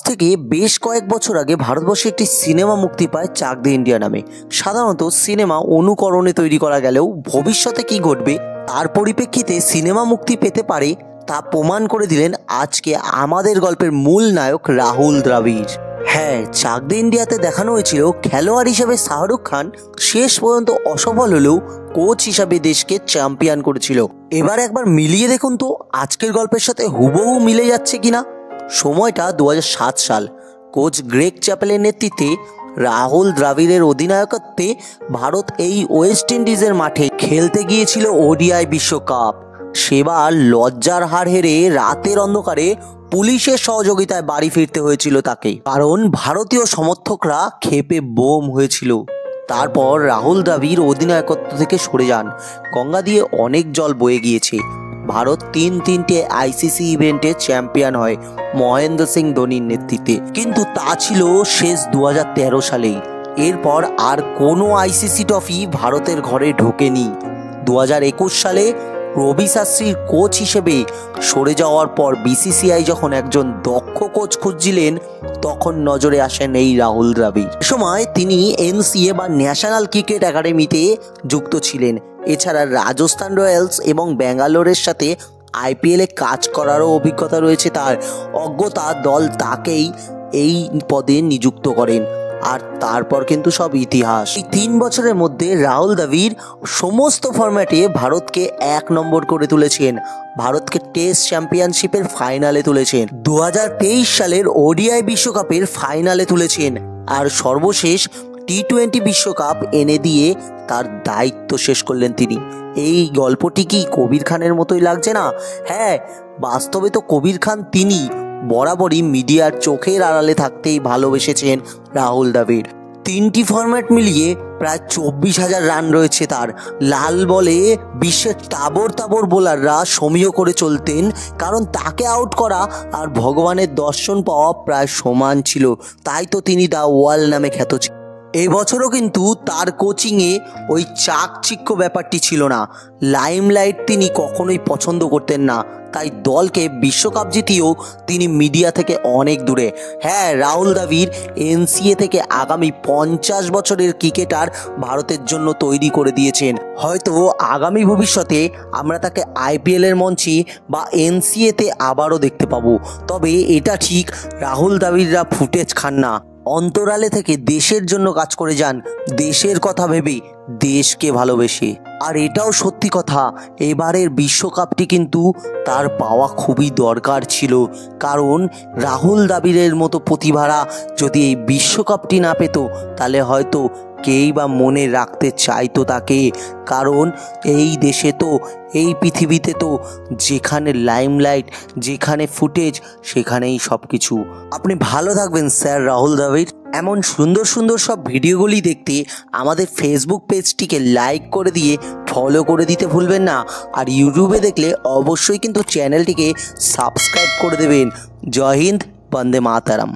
থেকে বেশ কয়েক বছর আগে ভারতবর্ষে একটি সিনেমা মুক্তি পায় চাক দে ইন্ডিয়া নামে। সাধারণত সিনেমা অনুকরণে তৈরি করা গেলেও ভবিষ্যতে কি ঘটবে তার পরিপ্রেক্ষিতে সিনেমা মুক্তি পেতে পারে তা প্রমাণ করে দিলেন আজকে আমাদের গল্পের মূল নায়ক রাহুল দ্রাবিড়। হ্যাঁ, চাক দে ইন্ডিয়াতে দেখানো হয়েছিল খেলোয়াড় হিসেবে শাহরুখ খান শেষ পর্যন্ত অসফল হলেও কোচ হিসাবে দেশকে চ্যাম্পিয়ন করেছিল। এবার একবার মিলিয়ে দেখুন তো আজকের গল্পের সাথে হুবহু মিলে যাচ্ছে কিনা। সময়টা 2007 সাল। কোচ গ্রেগ চ্যাপেলের নেতৃত্বে রাহুল দ্রাবিড়ের অধিনায়কত্বে ভারত এই ওয়েস্ট ইন্ডিজের মাঠে খেলতে গিয়েছিল ওডিআই বিশ্বকাপ। সেবার লজ্জার হার হেরে রাতের অন্ধকারে পুলিশের সহযোগিতায় বাড়ি ফিরতে হয়েছিল তাকে, কারণ ভারতীয় সমর্থকরা ক্ষেপে বোম হয়েছিল। তারপর রাহুল দ্রাবিড় অধিনায়কত্ব থেকে সরে যান। গঙ্গা দিয়ে অনেক জল বয়ে গিয়েছে। ভারত তিনটে আইসিসি ইভেন্টে চ্যাম্পিয়ন হয় মহেন্দ্র সিং ধোনির নেতৃত্বে, কিন্তু তা ছিল শেষ 2013 সালেই। এরপর আর কোনো আইসিসি ট্রফি ভারতের ঘরে ঢোকেনি। 2021 সালে রবি শাস্ত্রীর কোচ হিসেবে সরে যাওয়ার পর বিসিসিআই যখন একজন দক্ষ কোচ খুঁজছিলেন তখন নজরে আসেন এই রাহুল দ্রাবিড়। এ সময় তিনি এনসিএ বা ন্যাশনাল ক্রিকেট একাডেমিতে যুক্ত ছিলেন। এছাড়া রাজস্থান রয়্যালস এবং ব্যাঙ্গালোরের সাথে আইপিএলে কাজ করারও অভিজ্ঞতা রয়েছে তার। অজ্ঞতা দল তাকেই এই পদে নিযুক্ত করেন, আর তারপর কিন্তু সব ইতিহাস। এই 3 বছরের মধ্যে রাহুল দ্রাবিড় সমস্ত ফরম্যাটে ভারতকে 1 নম্বর করে তুলেছেন। ভারতকে টেস্ট চ্যাম্পিয়নশিপের ফাইনালে তুলেছেন, 2023 সালের ওডিআই বিশ্বকাপের ফাইনালে তুলেছেন, আর সর্বশেষ টি20 বিশ্বকাপ এনে দিয়ে তার দায়িত্ব শেষ করলেন তিনি। এই গল্পটি কি কবির খানের মতোই লাগছে না? হ্যাঁ, বাস্তবে তো কবির খান তিনি বরাবরই মিডিয়ার চোখের আড়ালে থাকতেই ভালোবেসেছেন রাহুল দ্রাবিড়। 3টি ফরম্যাট মিলিয়ে প্রায় 24,000 রান রয়েছে তার। লাল বলে বিশ্বের তাবর বোলাররা সমীহ করে চলতেন, কারণ তাকে আউট করা আর ভগবানের দর্শন পাওয়া প্রায় সমান ছিল। তাই তো তিনি দ্য ওয়াল নামে খ্যাত ছিলেন। এবছরও কিন্তু তার কোচিংয়ে ওই চাকচিক্য ব্যাপারটি ছিল না। লাইমলাইট তিনি কখনোই পছন্দ করতেন না, তাই দলকে বিশ্বকাপ জিতিয়েও তিনি মিডিয়া থেকে অনেক দূরে। হ্যাঁ, রাহুল দ্রাবিড় এনসিএ থেকে আগামী 50 বছরের ক্রিকেটার ভারতের জন্য তৈরি করে দিয়েছেন। হয়তো আগামী ভবিষ্যতে আমরা তাকে আইপিএলের মঞ্চে বা এনসিএতে আবারও দেখতে পাবো। তবে এটা ঠিক, রাহুল দ্রাবিড়রা ফুটেজ খান না, অন্তরালে থেকে দেশের জন্য কাজ করে যান, দেশের কথা ভেবে, দেশকে ভালোবেসে। আর এটাও সত্যি কথা, এবারের বিশ্বকাপটি কিন্তু তার পাওয়া খুবই দরকার ছিল, কারণ রাহুল দ্রাবিড়ের মতো প্রতিভারা যদি এই বিশ্বকাপটি না পেত তাহলে হয়তো কেই বা মনে রাখতে চাইতো তাকে। কারণ এই দেশে তো, এই পৃথিবীতে তো যেখানে লাইমলাইট, যেখানে ফুটেজ, সেখানেই সব কিছু। আপনি ভালো থাকবেন স্যার রাহুল দ্রাবিড়। এমন সুন্দর সব ভিডিওগুলি দেখতে আমাদের ফেসবুক পেজটিকে লাইক করে দিয়ে ফলো করে দিতে ভুলবেন না। আর ইউটিউবে দেখলে অবশ্যই কিন্তু চ্যানেলটিকে সাবস্ক্রাইব করে দেবেন। জয় হিন্দ, বন্দে মাতরম।